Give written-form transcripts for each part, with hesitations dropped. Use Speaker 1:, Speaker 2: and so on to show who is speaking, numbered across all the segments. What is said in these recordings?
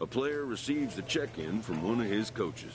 Speaker 1: A player receives the check-in from one of his coaches.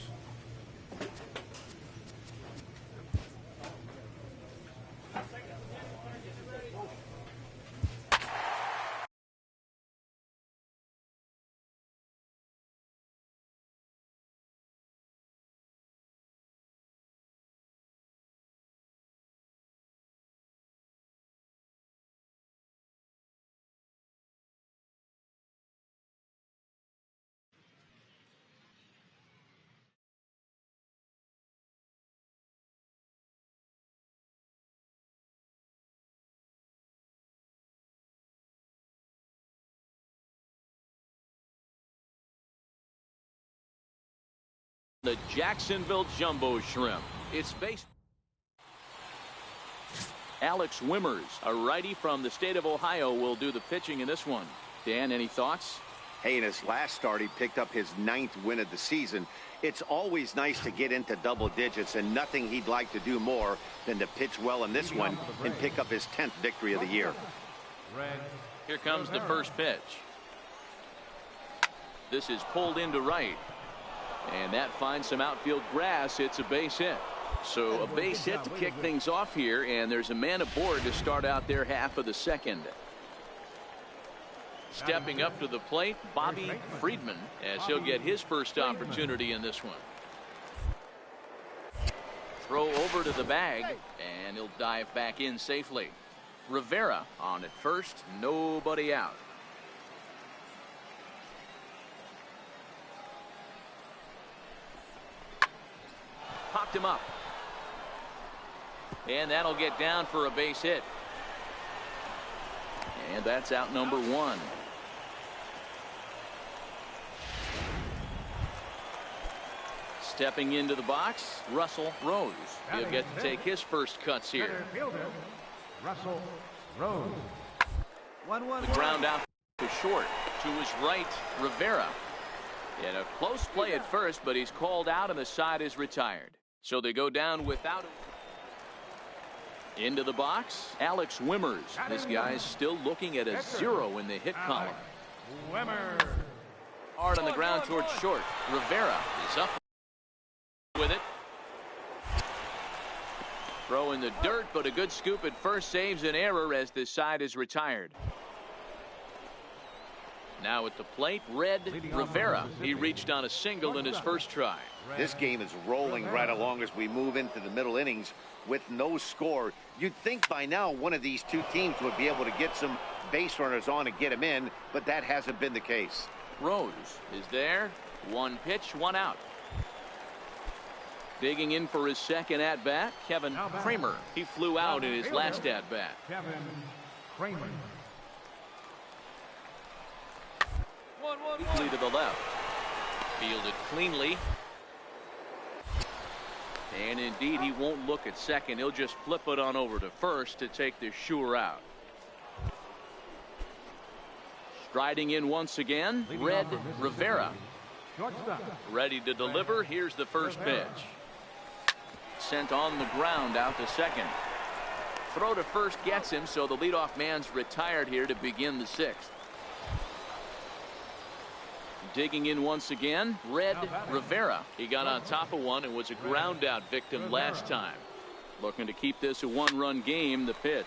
Speaker 2: The Jacksonville Jumbo Shrimp. It's based. Alex Wimmers, a righty from the state of Ohio, will do the pitching in this one. Dan, any thoughts?
Speaker 3: Hey, in his last start, he picked up his 9th win of the season. It's always nice to get into double digits, and nothing he'd like to do more than to pitch well in this one and pick up his 10th victory of the year.
Speaker 2: Here comes the first pitch. This is pulled into right. And that finds some outfield grass. It's a base hit. So a base hit to kick things off here, and there's a man aboard to start out their half of the second. Stepping up to the plate, Bobby Friedman, as he'll get his first opportunity in this one. Throw over to the bag, and he'll dive back in safely. Rivera on at first, nobody out. Popped him up. And that'll get down for a base hit. And that's out number 1. Stepping into the box, Russell Rose. He'll get to take his first cuts here.
Speaker 4: Russell Rose.
Speaker 2: The ground out to short. To his right, Rivera. In a close play at first, but he's called out and the side is retired. So they go down without it. Into the box, Alex Wimmers. This guy's still looking at a 0 in the hit column. Hard on the ground towards short. Rivera is up with it. Throw in the dirt, but a good scoop at first saves an error as the side is retired. Now at the plate, Red Rivera. He reached on a single in his first try.
Speaker 3: This game is rolling right along as we move into the middle innings with no score. You'd think by now one of these two teams would be able to get some base runners on and get them in, but that hasn't been the case.
Speaker 2: Rose is there. 1 pitch, 1 out. Digging in for his second at-bat, Kevin Kramer. He flew out in his last at-bat.
Speaker 4: Kevin Kramer.
Speaker 2: Weakly to the left. Fielded cleanly. And indeed, he won't look at second. He'll just flip it on over to first to take the sure out. Striding in once again, Red Rivera. Ready to deliver. Here's the first pitch. Sent on the ground out to second. Throw to first gets him, so the leadoff man's retired here to begin the 6th. Digging in once again, Red Rivera. He got on top of one and was a ground out victim last time. Looking to keep this a 1-run game. The pitch.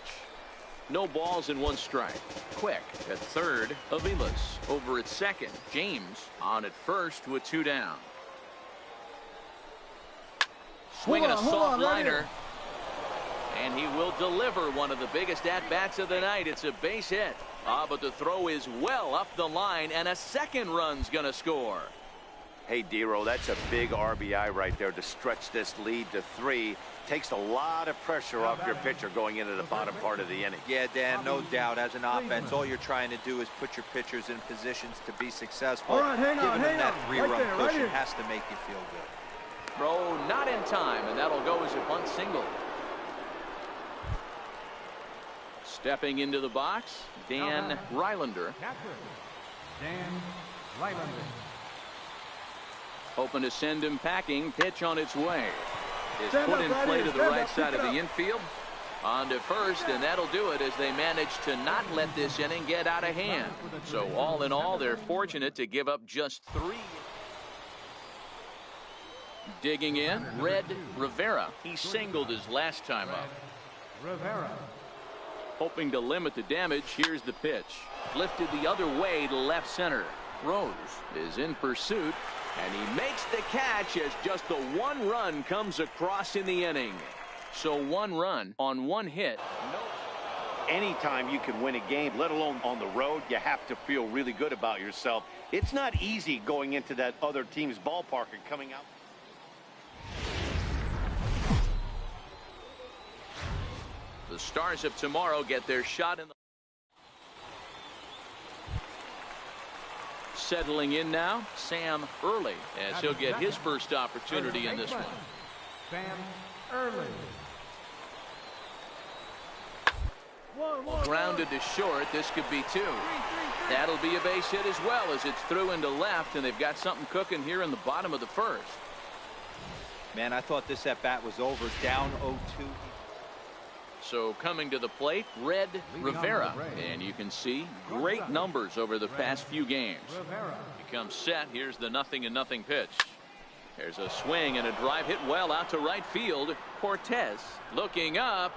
Speaker 2: No balls and 1 strike. Quick at third. Avilas over at second. James on at first with 2 down. Swinging a soft liner. And he will deliver one of the biggest at-bats of the night. It's a base hit. But the throw is well up the line, and a second run's going to score.
Speaker 3: Hey, Dero, that's a big RBI right there to stretch this lead to 3. Takes a lot of pressure off your pitcher going into the bottom part of the inning.
Speaker 5: Yeah, Dan, no doubt. As an offense, all you're trying to do is put your pitchers in positions to be successful.
Speaker 4: All right, hang on,
Speaker 5: Giving them that 3-run push,
Speaker 4: right
Speaker 5: it has to make you feel good.
Speaker 2: Throw not in time, and that'll go as a bunt single. Stepping into the box, Dan Rylander.
Speaker 4: Dan Rylander.
Speaker 2: Hoping to send him packing. Pitch on its way. Is put in play to the right side of the infield. On to first, and that'll do it as they manage to not let this inning get out of hand. So all in all, they're fortunate to give up just 3. Digging in, Red Rivera. He singled his last time up.
Speaker 4: Rivera.
Speaker 2: Hoping to limit the damage, here's the pitch. Lifted the other way to left center. Rose is in pursuit, and he makes the catch as just the 1 run comes across in the inning. So 1 run on 1 hit.
Speaker 3: Anytime you can win a game, let alone on the road, you have to feel really good about yourself. It's not easy going into that other team's ballpark and coming out.
Speaker 2: The Stars of tomorrow get their shot in the... Settling in now, Sam Early, as he'll get his first opportunity in this one.
Speaker 4: Sam Early.
Speaker 2: Grounded to short. This could be 2. That'll be a base hit as well as it's through into left, and they've got something cooking here in the bottom of the first.
Speaker 5: Man, I thought this at bat was over. Down 0-2.
Speaker 2: So coming to the plate, Red Rivera, and you can see great numbers over the past few games. He comes set. Here's the 0-0 pitch. There's a swing and a drive hit well out to right field. Cortez looking up.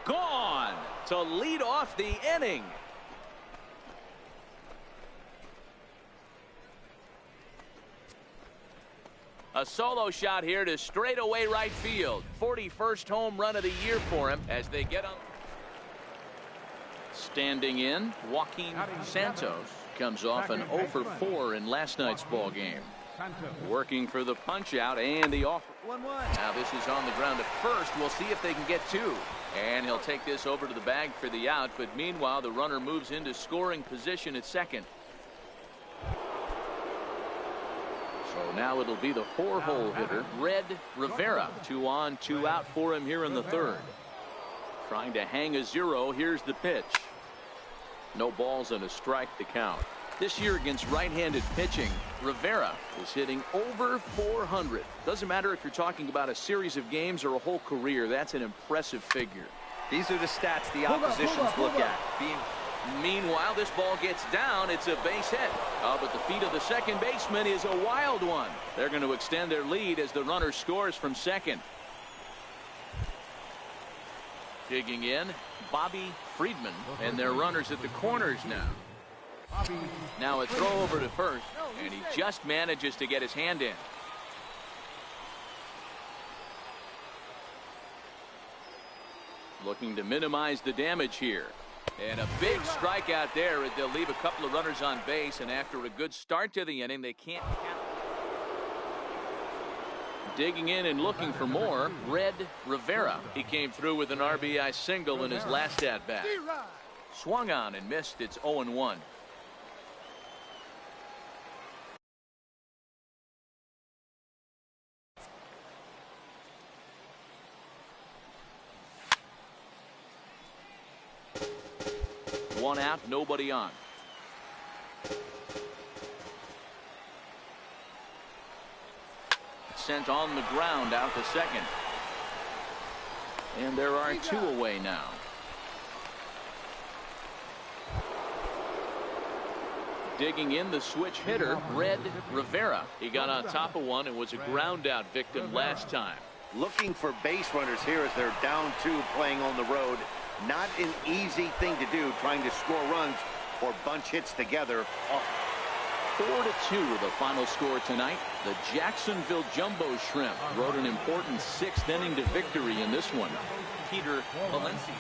Speaker 2: Gone to lead off the inning. A solo shot here to straightaway right field. 41st home run of the year for him as they get on. Standing in, Joaquin Santos comes off an 0 for 4 in last night's ball game. Working for the punch out and the offer.
Speaker 5: 1-1.
Speaker 2: Now this is on the ground at first. We'll see if they can get 2. And he'll take this over to the bag for the out. But meanwhile, the runner moves into scoring position at second. So now it'll be the 4-hole hitter, Red Rivera. 2 on, 2 out for him here in the third. Trying to hang a 0. Here's the pitch. No balls and a strike to count. This year against right-handed pitching, Rivera is hitting over 400. Doesn't matter if you're talking about a series of games or a whole career. That's an impressive figure.
Speaker 5: These are the stats the oppositions look at.
Speaker 2: Meanwhile, this ball gets down. It's a base hit. But the feet of the second baseman is a wild one. They're going to extend their lead as the runner scores from second. Digging in, Bobby Friedman, and their runners at the corners now. Now a throw over to first, and he just manages to get his hand in. Looking to minimize the damage here. And a big strikeout there. They'll leave a couple of runners on base, and after a good start to the inning, they can't count. Digging in and looking for more, Red Rivera. He came through with an RBI single in his last at-bat. Swung on and missed. It's 0-1. One out, nobody on. Sent on the ground out to second. And there are 2 away now. Digging in, the switch hitter, Red Rivera. He got on top of one and was a ground out victim last time.
Speaker 3: Looking for base runners here as they're down 2 playing on the road. Not an easy thing to do, trying to score runs or bunch hits together.
Speaker 2: 4-2 the final score tonight. The Jacksonville Jumbo Shrimp wrote an important 6th inning to victory in this one. Peter Valencia.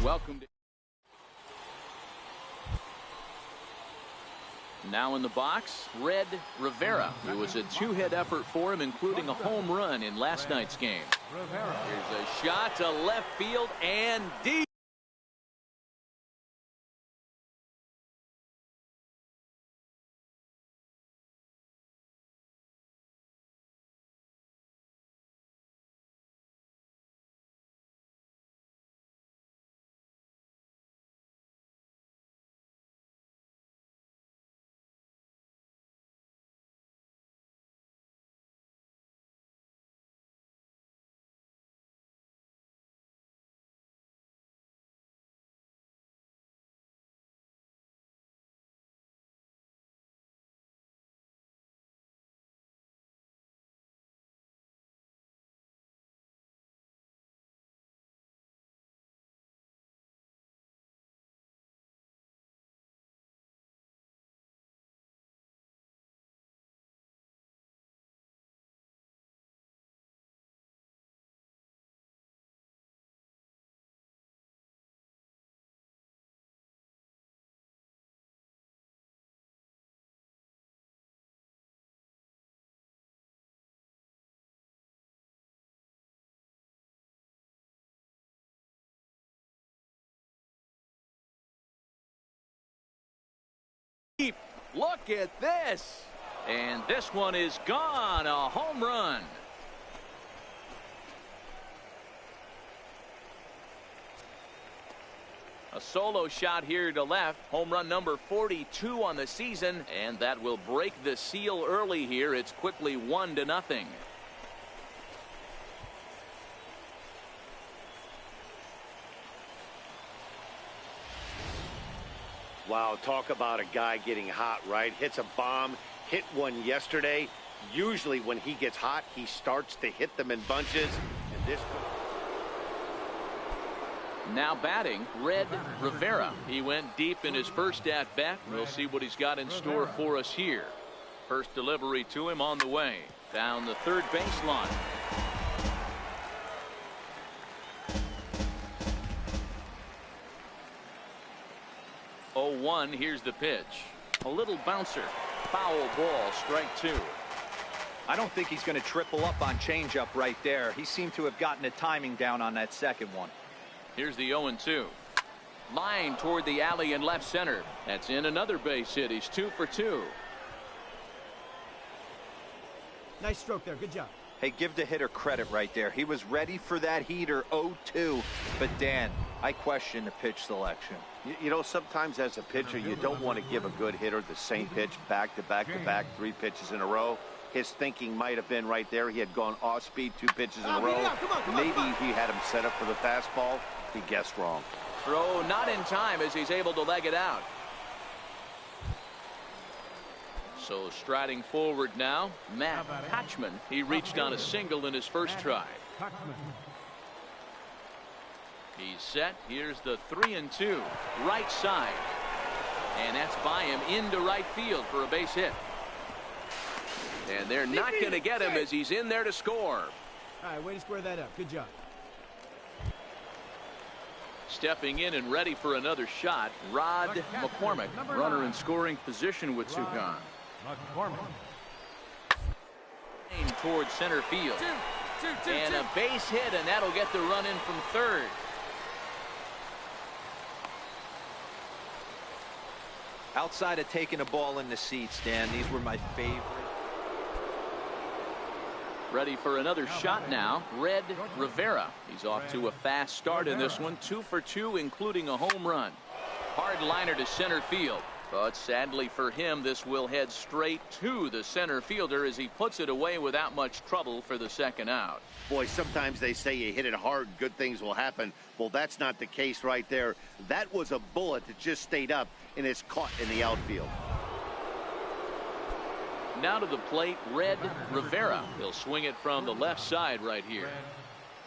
Speaker 2: Welcome to... Now in the box, Red Rivera. It was a 2-hit effort for him, including a home run in last night's game. Here's a shot to left field and deep. Look at this. And this one is gone. A home run. A solo shot here to left. Home run number 42 on the season, and that will break the seal early here. It's quickly 1-0.
Speaker 3: Wow, talk about a guy getting hot, right? Hits a bomb, hit one yesterday. Usually when he gets hot, he starts to hit them in bunches. And this...
Speaker 2: Now batting, Red Rivera. He went deep in his first at-bat. We'll see what he's got in store for us here. First delivery to him on the way. Down the third baseline. Oh, 1, here's the pitch. A little bouncer. Foul ball, strike 2.
Speaker 5: I don't think he's going to triple up on changeup right there. He seemed to have gotten the timing down on that second one.
Speaker 2: Here's the 0-2. Line toward the alley in left center. That's in another base hit. He's 2 for 2.
Speaker 4: Nice stroke there. Good job.
Speaker 5: Hey, give the hitter credit right there. He was ready for that heater 0-2. But, Dan, I question the pitch selection.
Speaker 3: You know, sometimes as a pitcher, you don't want to give a good hitter the same pitch back to back to back, 3 pitches in a row. His thinking might have been right there. He had gone off speed 2 pitches in a row. Maybe he had him set up for the fastball. He guessed wrong.
Speaker 2: Throw not in time as he's able to leg it out. So striding forward now, Matt Kochman. He reached on a single in his first try. He's set. Here's the 3-2. Right side. And that's by him into right field for a base hit. And they're not going to get him as he's in there to score.
Speaker 4: All right, way to square that up. Good job.
Speaker 2: Stepping in and ready for another shot, Rod McCormick. Runner in scoring position with two gone. Toward center field. And a base hit, and that'll get the run in from third.
Speaker 5: Outside of taking a ball in the seats, Dan, these were my favorite.
Speaker 2: Ready for another shot now, Red Rivera. He's off to a fast start in this one, 2 for 2, including a home run. Hard liner to center field. But sadly for him, this will head straight to the center fielder as he puts it away without much trouble for the second out.
Speaker 3: Boy, sometimes they say you hit it hard, good things will happen. Well, that's not the case right there. That was a bullet that just stayed up and is caught in the outfield.
Speaker 2: Now to the plate, Red Rivera. He'll swing it from the left side right here.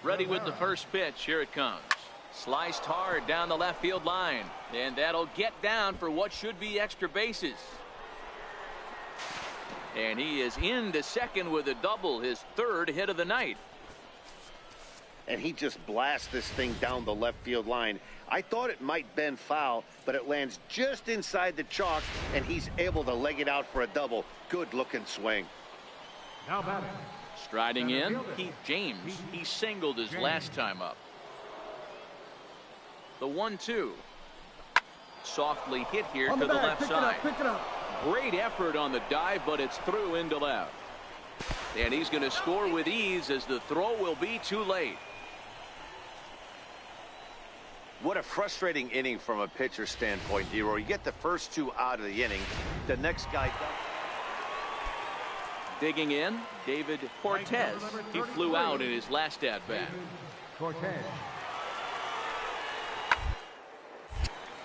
Speaker 2: Ready with the first pitch. Here it comes. Sliced hard down the left field line. And that'll get down for what should be extra bases. And he is into second with a double, his third hit of the night.
Speaker 3: And he just blasts this thing down the left field line. I thought it might bend foul, but it lands just inside the chalk, and he's able to leg it out for a double. Good looking swing.
Speaker 4: Now batting.
Speaker 2: Striding in, Keith James. He singled his last time up. The 1-2. Softly hit here to the left side.
Speaker 4: Pick it up.
Speaker 2: Great effort on the dive, but it's through into left. And he's going to score with ease as the throw will be too late.
Speaker 3: What a frustrating inning from a pitcher standpoint, D-Roy. You get the first 2 out of the inning. The next guy does.
Speaker 2: Digging in, David Cortez. He flew out in his last at-bat.
Speaker 4: Cortez.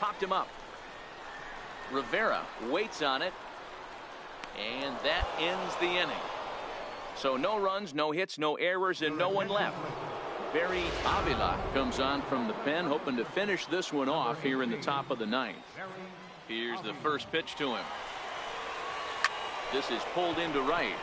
Speaker 2: Popped him up. Rivera waits on it. And that ends the inning. So no runs, no hits, no errors, and no one left. Barry Avila comes on from the pen, hoping to finish this one off here in the top of the 9th. Here's the first pitch to him. This is pulled into right.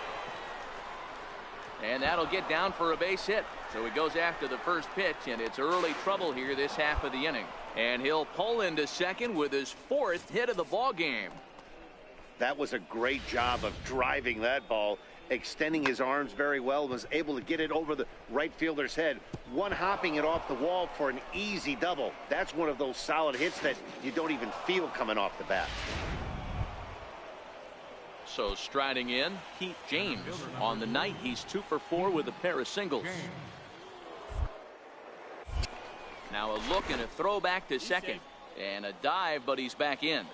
Speaker 2: And that'll get down for a base hit. So he goes after the first pitch, and it's early trouble here this half of the inning. And he'll pull into second with his 4th hit of the ball game.
Speaker 3: That was a great job of driving that ball, extending his arms very well, was able to get it over the right fielder's head, one-hopping it off the wall for an easy double. That's one of those solid hits that you don't even feel coming off the bat.
Speaker 2: So striding in, Pete James. On the night, he's 2 for 4 with a pair of singles. Now a look and a throw back to second. And a dive, but he's back in.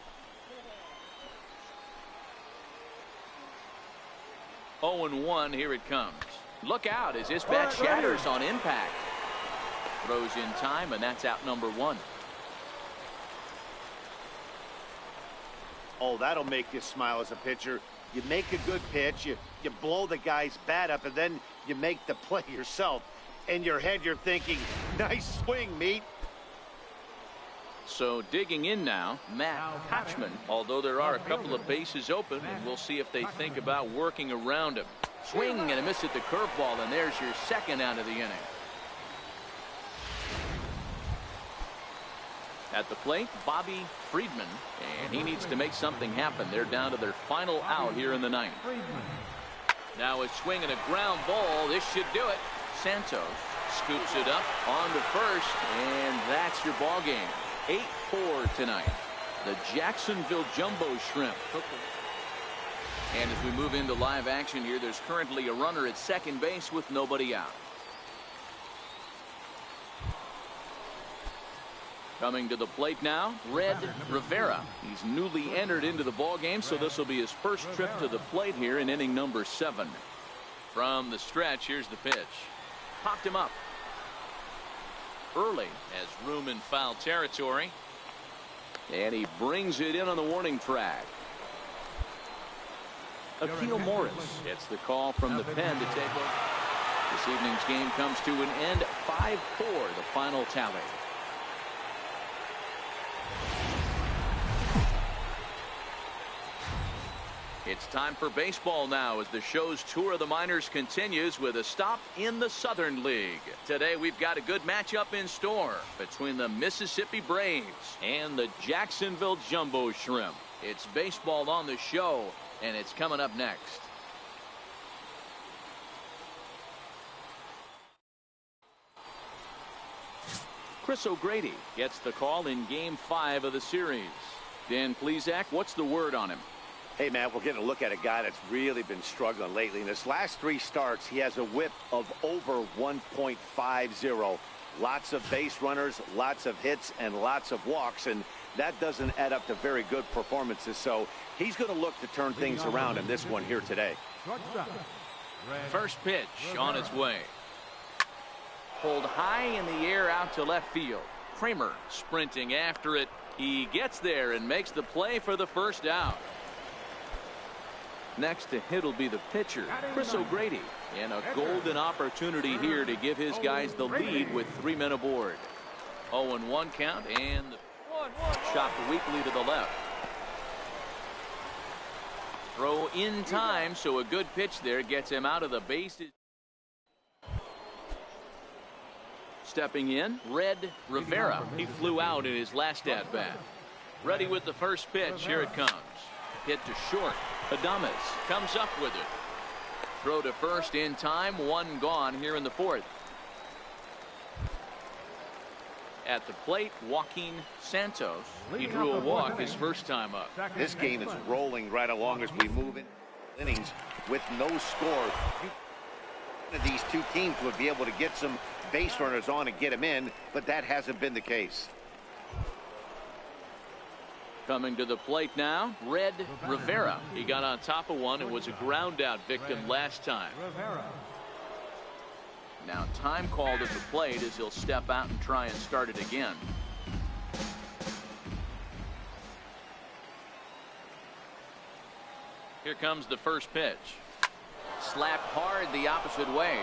Speaker 2: 0-1, here it comes. Look out as this bat shatters on impact. Throws in time, and that's out number 1.
Speaker 3: Oh, that'll make you smile as a pitcher. You make a good pitch, you blow the guy's bat up, and then you make the play yourself. In your head, you're thinking, nice swing, meat.
Speaker 2: So digging in now, Matt Hatchman, although there are a couple of bases open, and we'll see if they think about working around him. Swing and a miss at the curveball, and there's your second out of the inning. At the plate, Bobby Friedman, and he needs to make something happen. They're down to their final out here in the ninth. Now a swing and a ground ball. This should do it. Santos scoops it up on to first, and that's your ball game. 8-4 tonight. The Jacksonville Jumbo Shrimp. And as we move into live action here, there's currently a runner at second base with nobody out. Coming to the plate now, Red Rivera. He's newly entered into the ball game, so this will be his first trip to the plate here in inning number 7. From the stretch, here's the pitch. Popped him up. Early has room in foul territory. And he brings it in on the warning track. Akil Morris gets the call from the pen to take over. This evening's game comes to an end. 5-4, the final tally. It's time for baseball now as the show's tour of the minors continues with a stop in the Southern League. Today we've got a good matchup in store between the Mississippi Braves and the Jacksonville Jumbo Shrimp. It's baseball on the show, and it's coming up next. Chris O'Grady gets the call in Game 5 of the series. Dan Plesac, what's the word on him?
Speaker 3: Hey, man, we're getting a look at a guy that's really been struggling lately. In his last 3 starts, he has a whip of over 1.50. Lots of base runners, lots of hits, and lots of walks, and that doesn't add up to very good performances. So he's going to look to turn things around in this one here today.
Speaker 2: First pitch on its way. Pulled high in the air out to left field. Kramer sprinting after it. He gets there and makes the play for the first out. Next to hit will be the pitcher, Chris O'Grady, and a golden opportunity here to give his guys the lead with 3 men aboard. 0-1 count, and shot weakly to the left. Throw in time, so a good pitch there gets him out of the bases. Stepping in, Red Rivera. He flew out in his last at-bat. Ready with the first pitch. Here it comes. Hit to short. Adames comes up with it. Throw to first in time. 1 gone here in the 4th. At the plate, Joaquin Santos. He drew a walk his first time up.
Speaker 3: This game is rolling right along as we move in innings with no score. One of these two teams would be able to get some base runners on and get them in, but that hasn't been the case.
Speaker 2: Coming to the plate now, Red Rivera. He got on top of one and was a ground out victim last time. Now time called at the plate as he'll step out and try and start it again. Here comes the first pitch. Slapped hard the opposite way.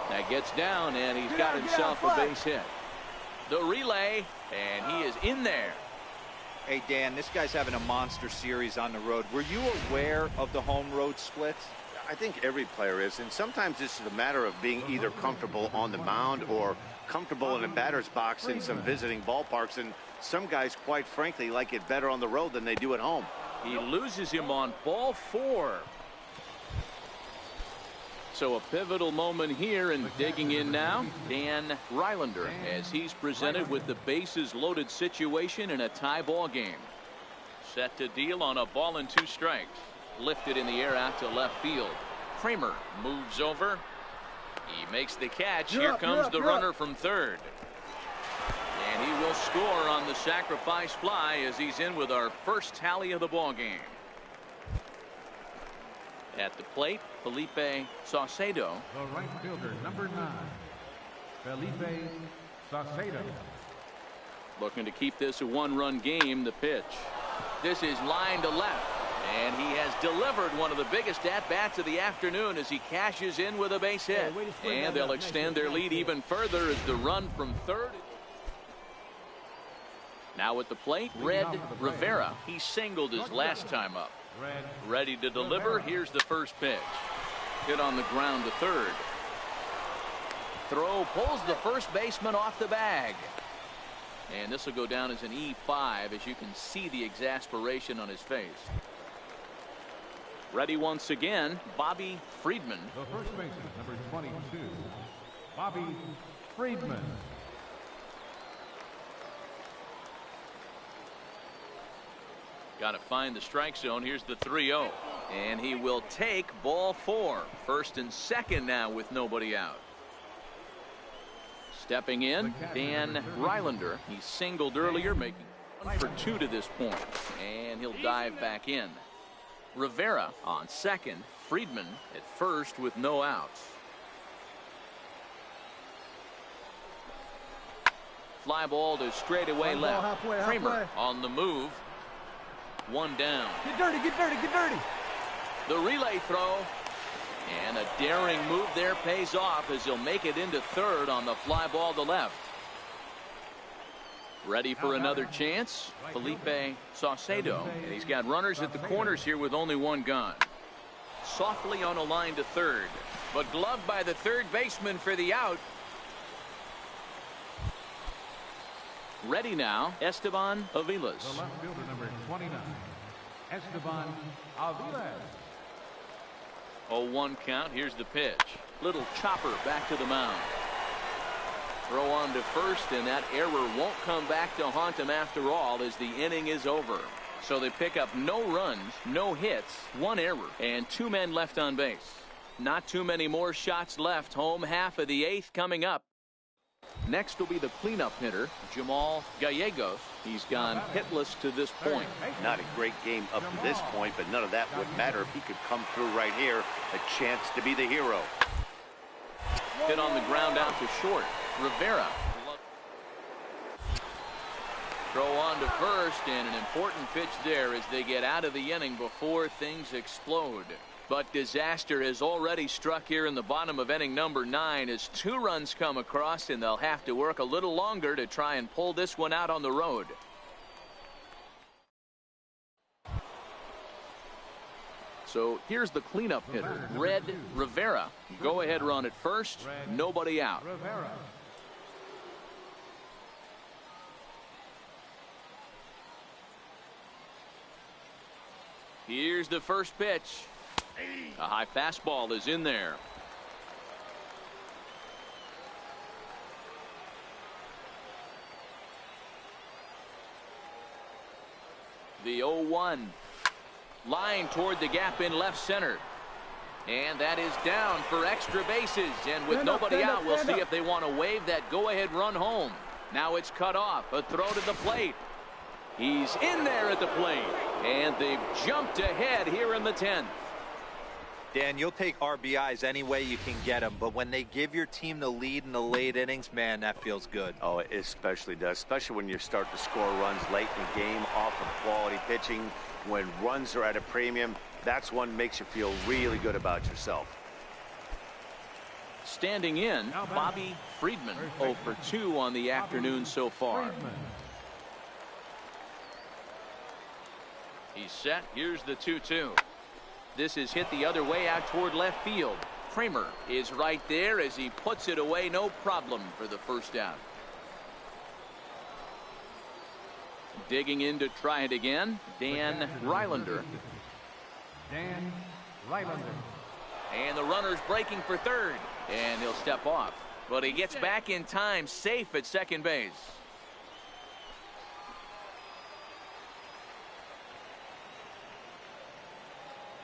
Speaker 2: That gets down, and he's got himself a base hit. The relay, and he is in there.
Speaker 5: Hey, Dan, this guy's having a monster series on the road. Were you aware of the home road splits?
Speaker 3: I think every player is, and sometimes it's a matter of being either comfortable on the mound or comfortable in a batter's box in some visiting ballparks, and some guys, quite frankly, like it better on the road than they do at home.
Speaker 2: He loses him on ball 4. So a pivotal moment here, and digging in now, Dan Rylander, as he's presented with the bases loaded situation in a tie ball game. Set to deal on a ball and 2 strikes. Lifted in the air out to left field. Kramer moves over. He makes the catch. Here comes the runner from third. And he will score on the sacrifice fly as he's in with our first tally of the ball game. At the plate, Felipe Saucedo.
Speaker 6: The right fielder, number 9, Felipe Saucedo.
Speaker 2: Looking to keep this a one-run game. The pitch. This is line to left. And he has delivered one of the biggest at-bats of the afternoon as he cashes in with a base hit. And they'll extend their lead even further as the run from third. Now at the plate, Red Rivera. He singled his last time up. Ready to deliver. Here's the first pitch. Hit on the ground to third. Throw pulls the first baseman off the bag. And this will go down as an E5 as you can see the exasperation on his face. Ready once again, Bobby Friedman.
Speaker 6: The first baseman, number 22, Bobby Friedman.
Speaker 2: Got to find the strike zone. Here's the 3-0. And he will take ball 4. First and second now with nobody out. Stepping in, Dan Rylander. He singled earlier, making 1 for 2 to this point. And he'll dive back in. Rivera on second. Friedman at first with no outs. Fly ball to straightaway left. Kramer on the move. 1 down.
Speaker 4: Get dirty, get dirty, get dirty.
Speaker 2: The relay throw. And a daring move there pays off as he'll make it into third on the fly ball to left. Ready for another chance, Felipe Saucedo. And he's got runners at the corners here with only 1 gone. Softly on a line to third, but gloved by the third baseman for the out. Ready now, Esteban Aviles.
Speaker 6: The left fielder, number 29, Esteban Aviles.
Speaker 2: 0-1 count. Here's the pitch. Little chopper back to the mound. Throw on to first, and that error won't come back to haunt him after all as the inning is over. So they pick up no runs, no hits, 1 error, and 2 men left on base. Not too many more shots left. Home half of the 8th coming up. Next will be the cleanup hitter, Jamal Gallegos. He's gone hitless to this point.
Speaker 3: Not a great game up to this point, but none of that would matter if he could come through right here. A chance to be the hero.
Speaker 2: Hit on the ground out to short. Rivera. Throw on to first, and an important pitch there as they get out of the inning before things explode. But disaster has already struck here in the bottom of inning number 9 as 2 runs come across, and they'll have to work a little longer to try and pull this one out on the road. So here's the cleanup hitter, Red Rivera. Go ahead run at first, nobody out. Here's the first pitch. A high fastball is in there. The 0-1. Line toward the gap in left center. And that is down for extra bases. And with nobody out, we'll see if they want to wave that go-ahead run home. Now it's cut off. A throw to the plate. He's in there at the plate. And they've jumped ahead here in the 10th.
Speaker 5: Dan, you'll take RBIs any way you can get them, but when they give your team the lead in the late innings, man, that feels good.
Speaker 3: Oh, it especially does, especially when you start to score runs late in the game off of quality pitching. When runs are at a premium, that's one makes you feel really good about yourself.
Speaker 2: Standing in, Bobby Friedman, 0 for 2 on the afternoon so far. He's set. Here's the 2-2. This is hit the other way out toward left field. Kramer is right there as he puts it away, no problem for the first out. Digging in to try it again, Dan Rylander.
Speaker 6: Dan Rylander.
Speaker 2: And the runner's breaking for third, and he'll step off. But he gets back in time, safe at second base.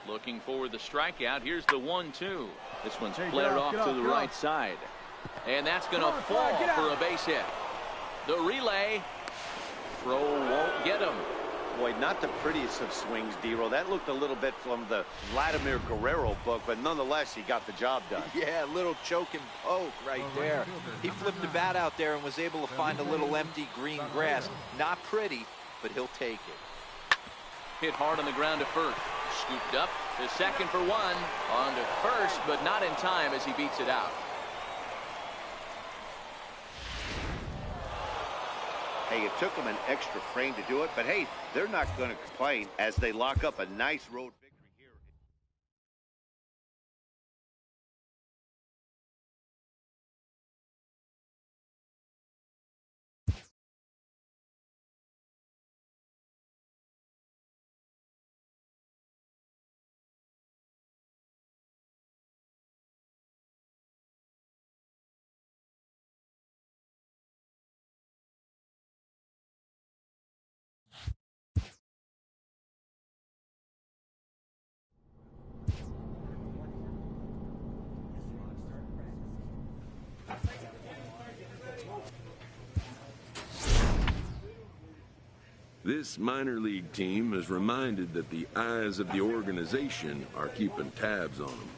Speaker 2: Looking for the strikeout. Here's the 1-2. This one's
Speaker 4: Hey,
Speaker 2: flared off
Speaker 4: get
Speaker 2: to
Speaker 4: off,
Speaker 2: the
Speaker 4: get
Speaker 2: right
Speaker 4: off.
Speaker 2: side. And that's going to
Speaker 4: Come on,
Speaker 2: fall
Speaker 4: Fly, get
Speaker 2: for
Speaker 4: out.
Speaker 2: a base hit. The relay. Throw won't get him.
Speaker 3: Boy, not the prettiest of swings, D-Roll. That looked a little bit from the Vladimir Guerrero book, but nonetheless, he got the job done.
Speaker 5: Yeah, a little choke and poke right there. He flipped the bat out there and was able to find a little empty green grass. Not pretty, but he'll take it.
Speaker 2: Hit hard on the ground to first. Scooped up to second for one. On to first, but not in time as he beats it out.
Speaker 3: Hey, it took them an extra frame to do it, but hey, they're not going to complain as they lock up a nice road victory here.
Speaker 1: This minor league team is reminded that the eyes of the organization are keeping tabs on them.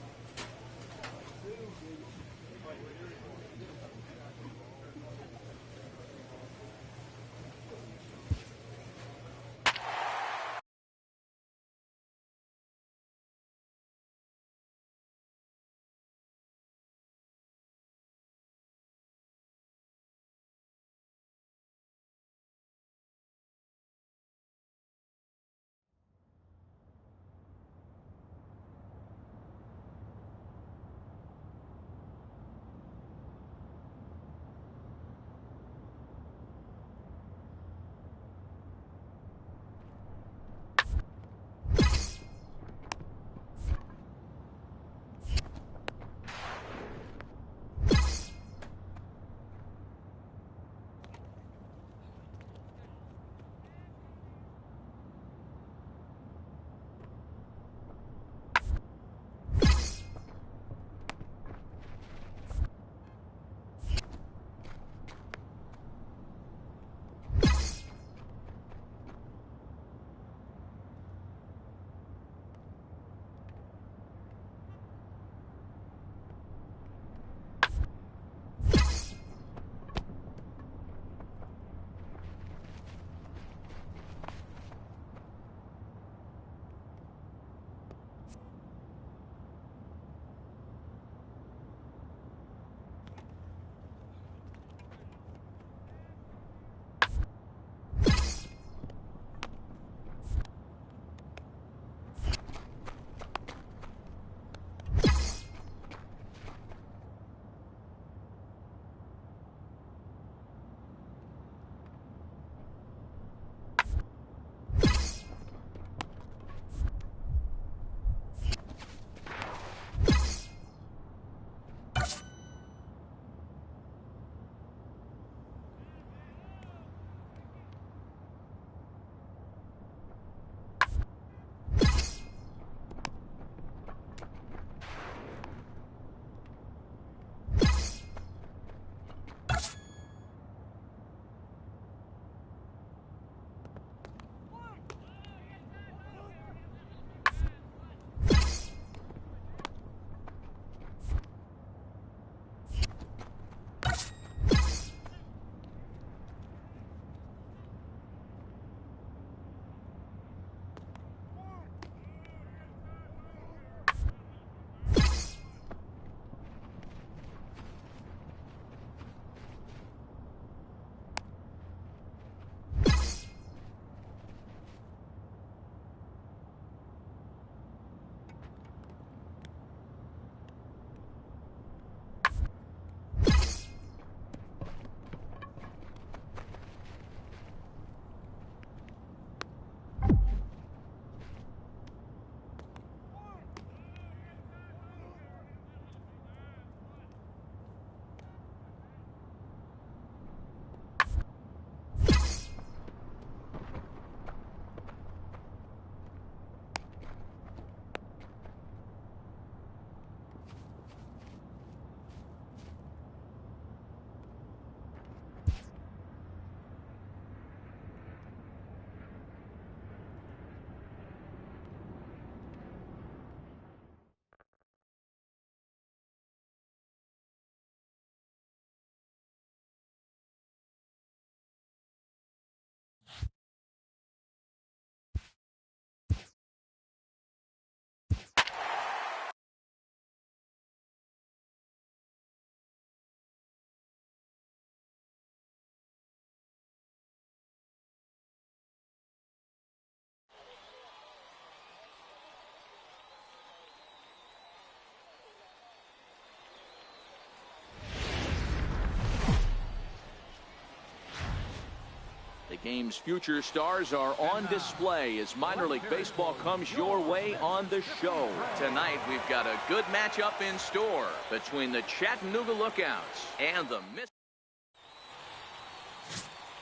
Speaker 2: game's future stars are on display as minor league baseball comes your way on the show. Tonight, we've got a good matchup in store between the Chattanooga Lookouts and the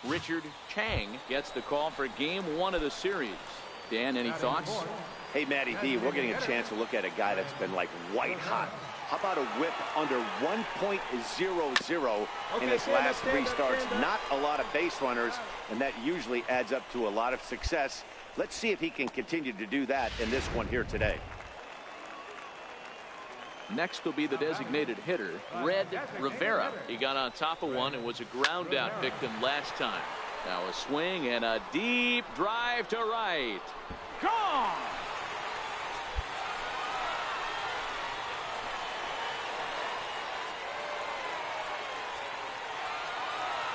Speaker 2: Richard Chang gets the call for game 1 of the series. Dan, any thoughts?
Speaker 3: Hey, Matty D, we're getting a chance to look at a guy that's been like white hot. How about a whip under 1.00 in his last 3 starts? Not a lot of base runners, and that usually adds up to a lot of success. Let's see if he can continue to do that in this one here today.
Speaker 2: Next will be the designated hitter, Red Rivera. He got on top of one and was a ground out victim last time. Now a swing and a deep drive to right. Gone!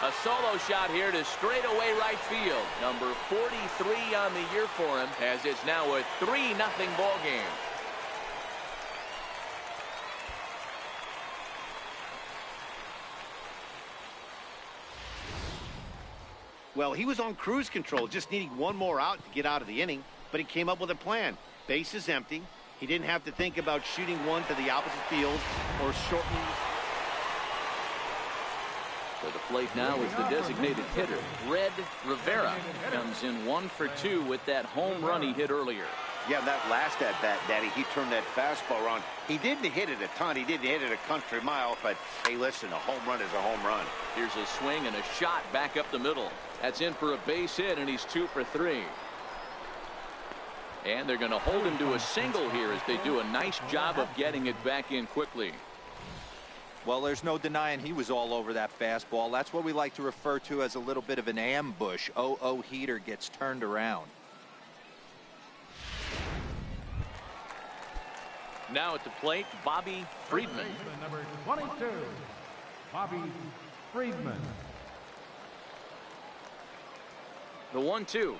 Speaker 2: A solo shot here to straightaway right field. Number 43 on the year for him, as it's now a 3-0 ball game.
Speaker 3: Well, he was on cruise control, just needing one more out to get out of the inning, but he came up with a plan. Base is empty. He didn't have to think about shooting one to the opposite field or shortening.
Speaker 2: To the plate now is the designated hitter, Red Rivera. Comes in 1 for 2 with that home run he hit earlier.
Speaker 3: Yeah, that last at-bat, Daddy, he turned that fastball around. He didn't hit it a ton. He didn't hit it a country mile, but, hey, listen, a home run is a home run.
Speaker 2: Here's a swing and a shot back up the middle. That's in for a base hit, and he's 2 for 3. And they're going to hold him to a single here as they do a nice job of getting it back in quickly.
Speaker 5: Well, there's no denying he was all over that fastball. That's what we like to refer to as a little bit of an ambush. 0-0 heater gets turned around.
Speaker 2: Now at the plate, Bobby Friedman.
Speaker 6: Number 22, Bobby Friedman.
Speaker 2: The 1-2.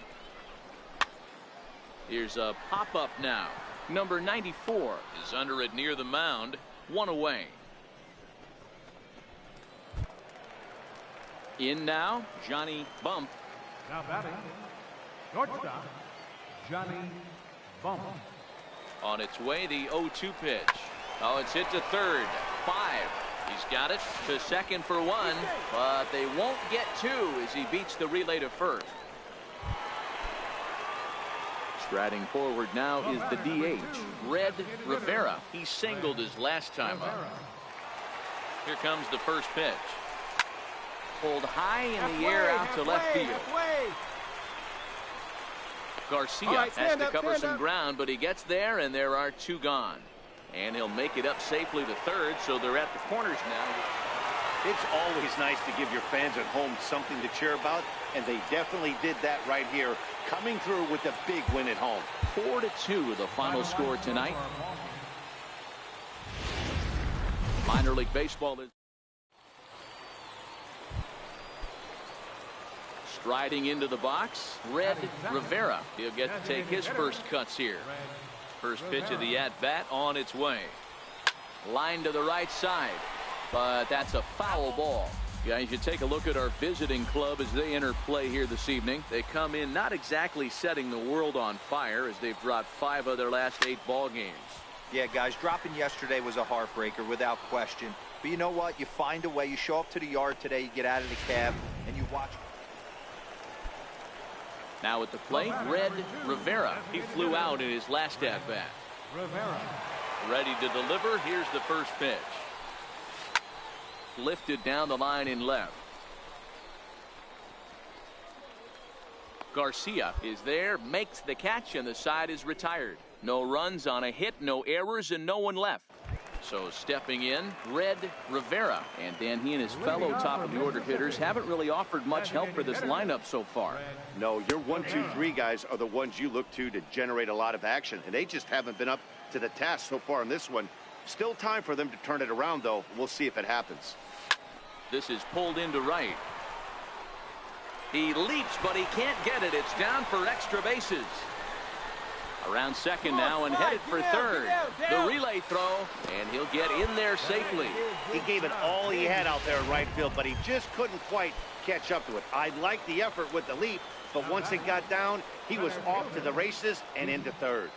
Speaker 2: Here's a pop-up now. Number 94 is under it near the mound. 1 away. In now, Johnny Bump.
Speaker 6: Now batting, shortstop, Johnny Bump.
Speaker 2: On its way, the 0-2 pitch. Oh, it's hit to third. 5. He's got it to second for 1, but they won't get 2 as he beats the relay to first. Striding forward now is the DH, Red Rivera. He singled his last time up. Here comes the first pitch. Pulled high in the air out to left field. Garcia has to cover some ground, but he gets there, and there are 2 gone. And he'll make it up safely to third, so they're at the corners now.
Speaker 3: It's always nice to give your fans at home something to cheer about, and they definitely did that right here, coming through with a big win at home.
Speaker 2: 4-2 the final score tonight. Minor league baseball is striding into the box. Red Rivera. He'll get to take his first cuts here. First pitch of the at-bat on its way. Line to the right side, but that's a foul ball. Guys, you take a look at our visiting club as they enter play here this evening. They come in not exactly setting the world on fire as they've dropped 5 of their last 8 ball games.
Speaker 5: Yeah, guys, dropping yesterday was a heartbreaker without question. But you know what? You find a way. You show up to the yard today, you get out of the cab, and you watch.
Speaker 2: Now at the plate, Red Rivera. He flew out in his last at-bat.
Speaker 6: Rivera.
Speaker 2: Ready to deliver. Here's the first pitch. Lifted down the line in left. Garcia is there, makes the catch, and the side is retired. No runs on a hit, no errors, and no one left. So stepping in, Red Rivera. And Dan, he and his fellow top of the order hitters haven't really offered much help for this lineup so far.
Speaker 3: No, your 1, 2, 3 guys are the ones you look to generate a lot of action, and they just haven't been up to the task so far in this one. Still time for them to turn it around, though. We'll see if it happens.
Speaker 2: This is pulled into right. He leaps, but he can't get it. It's down for extra bases. Around second now and headed for third. The relay throw, and he'll get in there safely.
Speaker 3: He gave it all he had out there in right field, but he just couldn't quite catch up to it. I like the effort with the leap, but once it got down, he was off to the races and into third.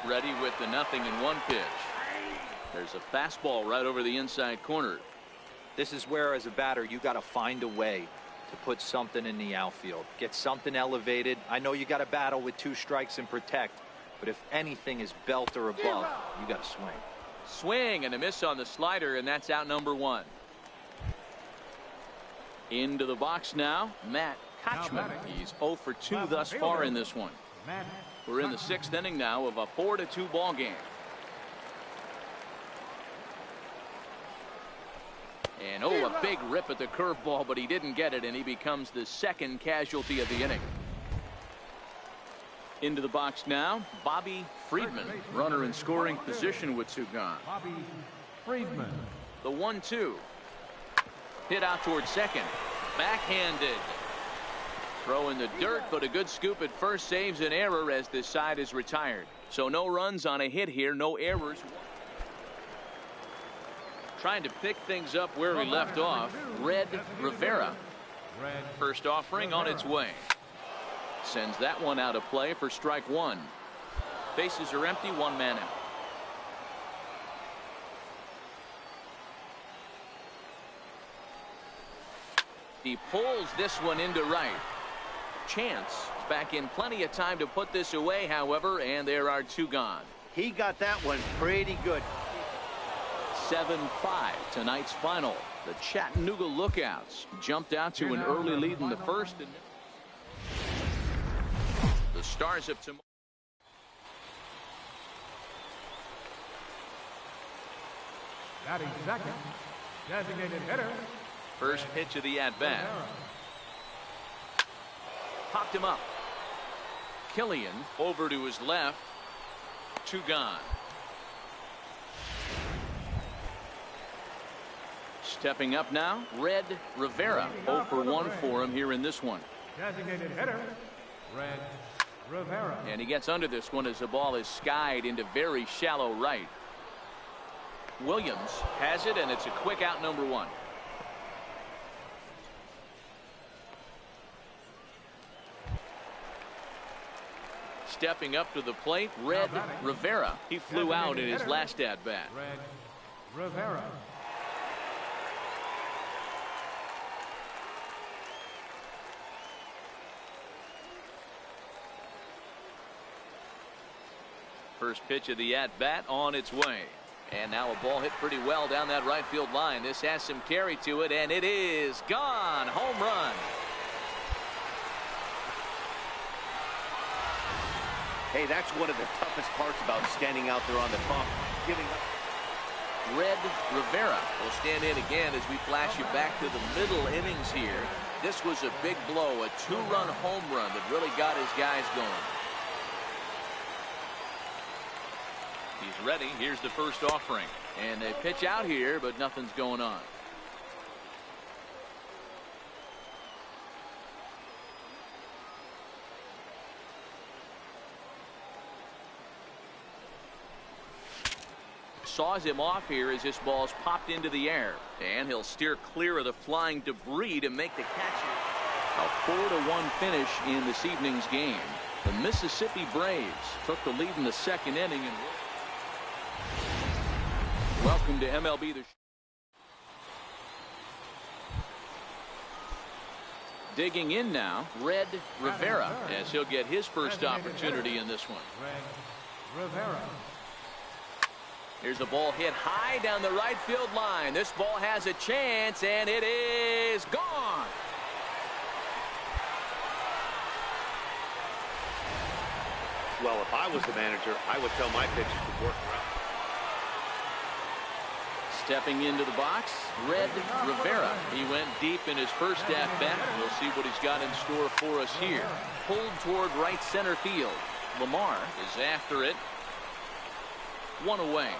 Speaker 2: Ready with the 0-1 pitch. There's a fastball right over the inside corner.
Speaker 5: This is where, as a batter, you got to find a way to put something in the outfield. Get something elevated. I know you got to battle with 2 strikes and protect, but if anything is belt or above, you got to swing.
Speaker 2: Swing and a miss on the slider, and that's out number 1. Into the box now, Matt Kochman. He's 0 for 2 thus far in this one. We're in the 6th inning now of a 4-2 ball game. And a big rip at the curveball, but he didn't get it, and he becomes the 2nd casualty of the inning. Into the box now, Bobby Friedman, runner in scoring position with 2 gone.
Speaker 6: Bobby Friedman.
Speaker 2: The 1-2. Hit out towards second. Backhanded. Throw in the dirt, but a good scoop at first saves an error as this side is retired. So no runs on a hit here, no errors. Trying to pick things up where we left off, Red Rivera. First offering on its way. Sends that one out of play for strike 1. Bases are empty, 1 man out. He pulls this one into right. Chance back in plenty of time to put this away, however, and there are 2 gone.
Speaker 3: He got that one pretty good.
Speaker 2: 7-5 tonight's final. The Chattanooga Lookouts jumped out to an early lead in the first. And the Stars of tomorrow.
Speaker 6: Batting second, designated hitter.
Speaker 2: First pitch of the at-bat. Popped him up. Killian over to his left. 2 gone. Stepping up now, Red Rivera. 0 for 1 for him here in this one.
Speaker 6: Designated hitter, Red Rivera.
Speaker 2: And he gets under this one as the ball is skied into very shallow right. Williams has it, and it's a quick out, number 1. Stepping up to the plate, Red Rivera. He flew out in his last at-bat.
Speaker 6: Red Rivera.
Speaker 2: First pitch of the at-bat on its way. And now a ball hit pretty well down that right field line. This has some carry to it, and it is gone. Home run.
Speaker 3: Hey, that's one of the toughest parts about standing out there on the bump. Giving up.
Speaker 2: Red Rivera will stand in again as we flash you back to the middle innings here. This was a big blow, a 2-run home run that really got his guys going. He's ready. Here's the first offering. And they pitch out here, but nothing's going on. Saws him off here as this ball's popped into the air. And he'll steer clear of the flying debris to make the catch. A 4-1 finish in this evening's game. The Mississippi Braves took the lead in the 2nd inning. And welcome to MLB The Show. Digging in now, Red Rivera, as he'll get his first opportunity in this one.
Speaker 6: Red Rivera.
Speaker 2: Here's a ball hit high down the right field line. This ball has a chance, and it is gone.
Speaker 3: Well, if I was the manager, I would tell my pitchers to work around.
Speaker 2: Stepping into the box, Red Rivera. He went deep in his first at-bat. We'll see what he's got in store for us here. Pulled toward right center field. Lamar is after it. 1 away.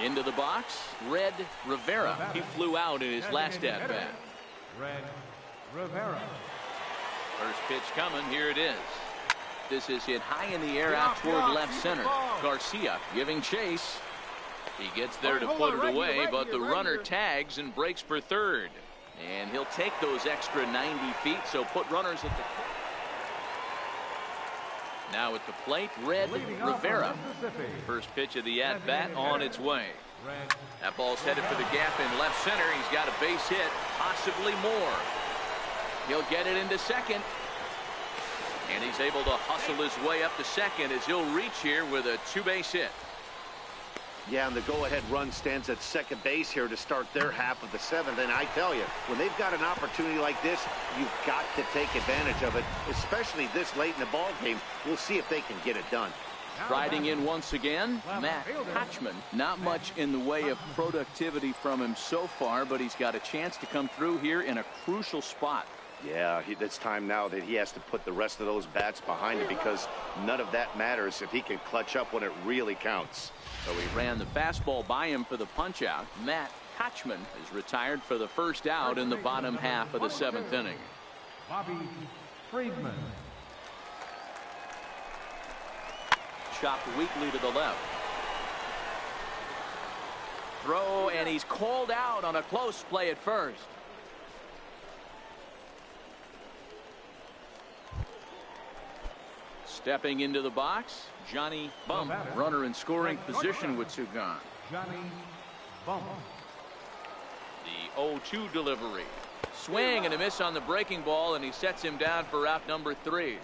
Speaker 2: Into the box, Red Rivera. He flew out in his last at-bat.
Speaker 6: Red Rivera.
Speaker 2: First pitch coming. Here it is. This is hit high in the air out toward left center. Garcia giving chase. He gets there to put it away, but the runner tags and breaks for third. And he'll take those extra 90 feet, so put runners at the... Now at the plate, Red Rivera. First pitch of the at-bat on its way. That ball's headed for the gap in left center. He's got a base hit, possibly more. He'll get it into second. And he's able to hustle his way up to second as he'll reach here with a two-base hit.
Speaker 3: Yeah, and the go-ahead run stands at second base here to start their half of the seventh. And I tell you, when they've got an opportunity like this, you've got to take advantage of it, especially this late in the ball game. We'll see if they can get it done.
Speaker 2: Riding in once again, Matt Hatchman. Not much in the way of productivity from him so far, but he's got a chance to come through here in a crucial spot.
Speaker 3: Yeah, it's time now that he has to put the rest of those bats behind him, because none of that matters if he can clutch up when it really counts.
Speaker 2: So he ran the fastball by him for the punch out. Matt Hatchman is retired for the first out in the bottom half of the seventh inning.
Speaker 6: Bobby Friedman.
Speaker 2: Chopped weakly to the left. Throw, and he's called out on a close play at first. Stepping into the box, Johnny Bump, runner in scoring position with two gone.
Speaker 6: Johnny Bump.
Speaker 2: The 0-2 delivery. Swing and a miss on the breaking ball, and he sets him down for out number 3.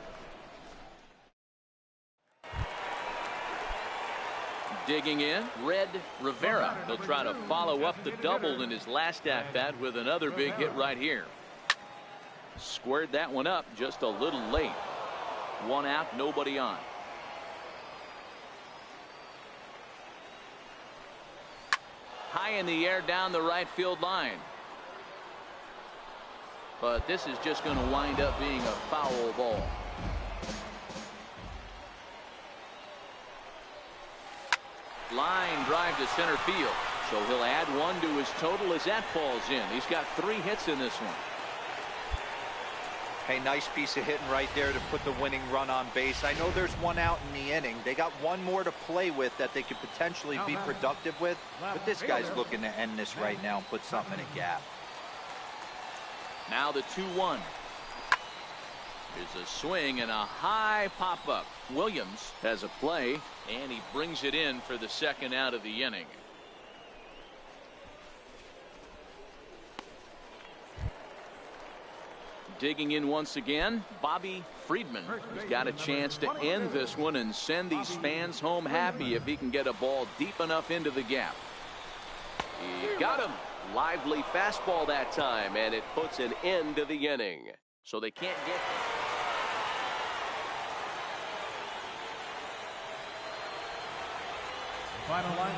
Speaker 2: Digging in, Red Rivera. He'll try to follow up the double in his last at-bat with another big hit right here. Squared that one up just a little late. One out, nobody on. High in the air down the right field line. But this is just going to wind up being a foul ball. Line drive to center field. So he'll add one to his total as that falls in. He's got 3 hits in this one.
Speaker 5: Hey, nice piece of hitting right there to put the winning run on base. I know there's one out in the inning. They got one more to play with that they could potentially be productive with. But this guy's looking to end this right now and put something in a gap.
Speaker 2: Now the 2-1. Here's a swing and a high pop-up. Williams has a play, and he brings it in for the second out of the inning. Digging in once again, Bobby Friedman. He's got a chance to end this one and send these fans home happy if he can get a ball deep enough into the gap. He got him. Lively fastball that time, and it puts an end to the inning. So they can't get...
Speaker 6: Final line.